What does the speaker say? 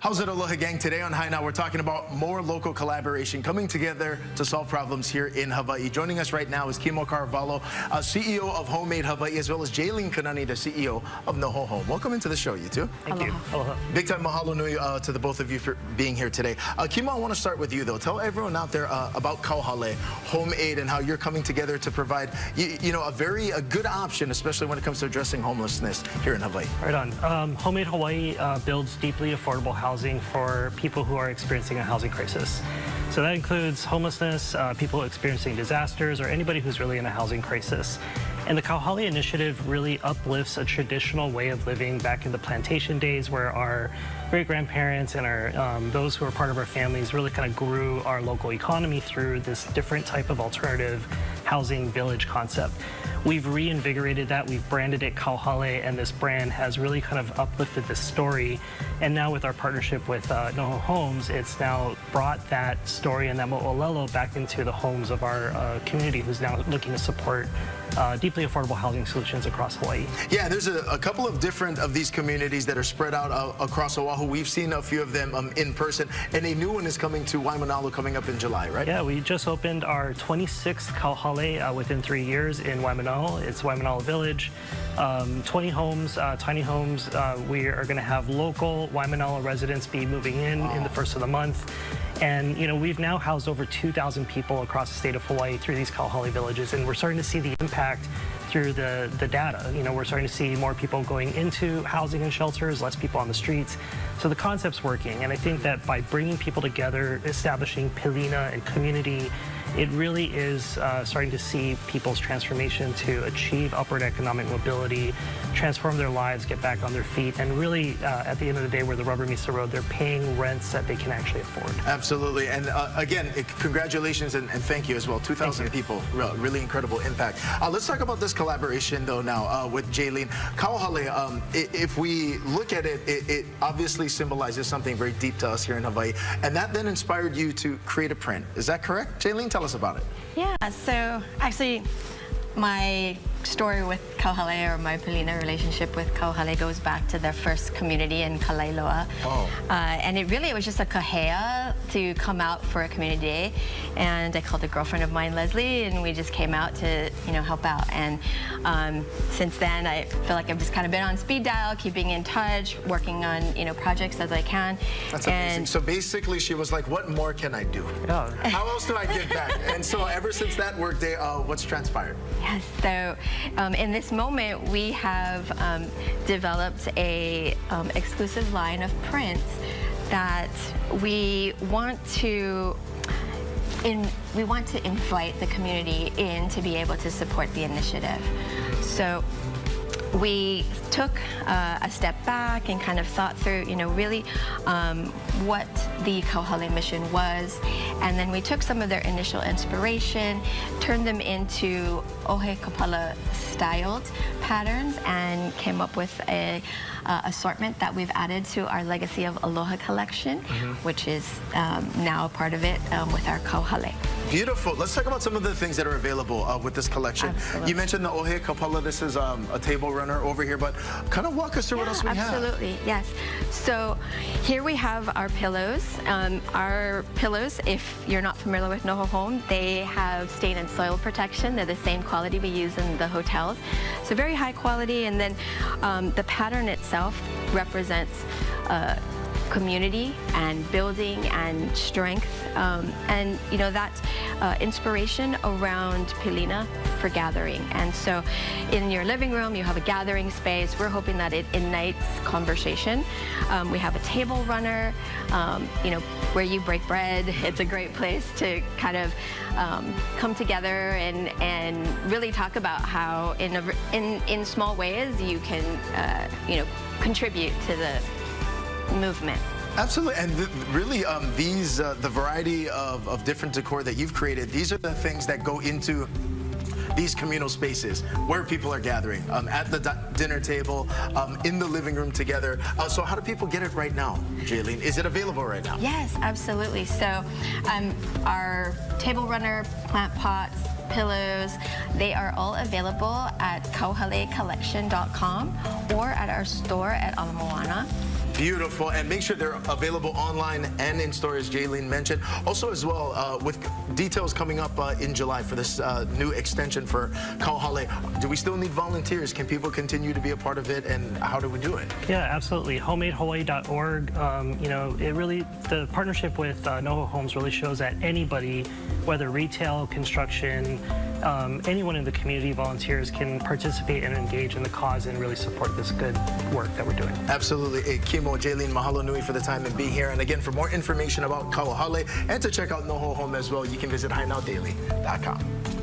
How's it, Aloha Gang? Today on High Now, we're talking about more local collaboration coming together to solve problems here in Hawaii. Joining us right now is Kimo Carvalho, CEO of HomeAid Hawaiʻi, as well as Jaylene Kanani, the CEO of NOHO Home. Welcome into the show, you two. Thank you. Aloha. Big time mahalo nui to the both of you for being here today. Kimo, I want to start with you, though. Tell everyone out there about Kauhale HomeAid and how you're coming together to provide, a good option, especially when it comes to addressing homelessness here in Hawaii. Right on. HomeAid Hawaiʻi builds deeply affordable housing for people who are experiencing a housing crisis. So that includes homelessness, people experiencing disasters, or anybody who's really in a housing crisis. And the Kauhale initiative really uplifts a traditional way of living back in the plantation days, where our great-grandparents and our those who are part of our families really kind of grew our local economy through this different type of alternative housing village concept. We've reinvigorated that, we've branded it Kauhale, and this brand has really kind of uplifted this story. And now with our partnership with NOHO Homes, it's now brought that story and that mo'olelo back into the homes of our community, who's now looking to support deeply affordable housing solutions across Hawaii. Yeah, there's a couple of different of these communities that are spread out across Oahu. We've seen a few of them in person, and a new one is coming to Waimanalo coming up in July, right? Yeah, we just opened our 26th Kauhale within 3 years in Waimanalo. It's Waimanalo Village. 20 homes, tiny homes. We are going to have local Waimanalo residents be moving in the first of the month. And, we've now housed over 2,000 people across the state of Hawaii through these Kauhale villages, and we're starting to see the impact through the data. We're starting to see more people going into housing and shelters, less people on the streets. So the concept's working, and I think that by bringing people together, establishing pilina and community, it really is starting to see people's transformation to achieve upward economic mobility, transform their lives, get back on their feet, and really, at the end of the day, where the rubber meets the road, they're paying rents that they can actually afford. Absolutely. And again, congratulations and thank you as well. 2,000 people, really incredible impact. Let's talk about this collaboration, though, now with Jaylene. Kauhale, if we look at it, it obviously symbolizes something very deep to us here in Hawaii, and that then inspired you to create a print. Is that correct? Jaylene, tell us about it. Yeah, so actually my story with Kauhale, or my pilina relationship with Kauhale, goes back to their first community in Kalailoa. Oh. And it was just a kahea to come out for a community day. And I called a girlfriend of mine, Leslie, and we just came out to, help out. And since then, I feel like I've just kind of been on speed dial, keeping in touch, working on, projects as I can. That's amazing. So basically, she was like, what more can I do? Yeah. How else do I give back? And so ever since that work day, what's transpired? Yes, so in this moment, we have developed a exclusive line of prints that we want to invite the community in to be able to support the initiative. So we took a step back and kind of thought through, really what the Kauhale mission was, and then we took some of their initial inspiration, turned them into Ohe Kapala styled patterns, and came up with a assortment that we've added to our Legacy of Aloha Collection, which is now a part of it with our Kauhale. Beautiful. Let's talk about some of the things that are available with this collection. Absolutely. You mentioned the Ohe Kapala. This is a table runner over here, but kind of walk us through what else we have. Absolutely, yes. So here we have our pillows. Our pillows, if you're not familiar with NOHO Home, they have stain and soil protection. They're the same quality we use in the hotels. So very high quality, and then the pattern itself represents community and building and strength, and that inspiration around pilina for gathering. And so in your living room you have a gathering space. We're hoping that it ignites conversation. We have a table runner, where you break bread. It's a great place to kind of come together and really talk about how in small ways you can contribute to the movement. Absolutely, and really the variety of different decor that you've created, these are the things that go into these communal spaces where people are gathering, at the dinner table, in the living room together. So how do people get it right now, Jaylene? Is it available right now? Yes, absolutely. So our table runner, plant pots, pillows, they are all available at KauhaleCollection.com or at our store at Ala Moana. Beautiful, and make sure they're available online and in store, as Jaylene mentioned. Also, as well, with details coming up in July for this new extension for Kauhale. Do we still need volunteers? Can people continue to be a part of it, and how do we do it? Yeah, absolutely. HomeAidHawaii.org. You know, the partnership with NOHO Homes really shows that anybody, whether retail, construction, anyone in the community, volunteers, can participate and engage in the cause and really support this good work that we're doing. Absolutely. Kimo, Jaylene, mahalo nui for the time and being here. And again, for more information about Kauhale and to check out NOHO Home as well, you can visit HiNowDaily.com.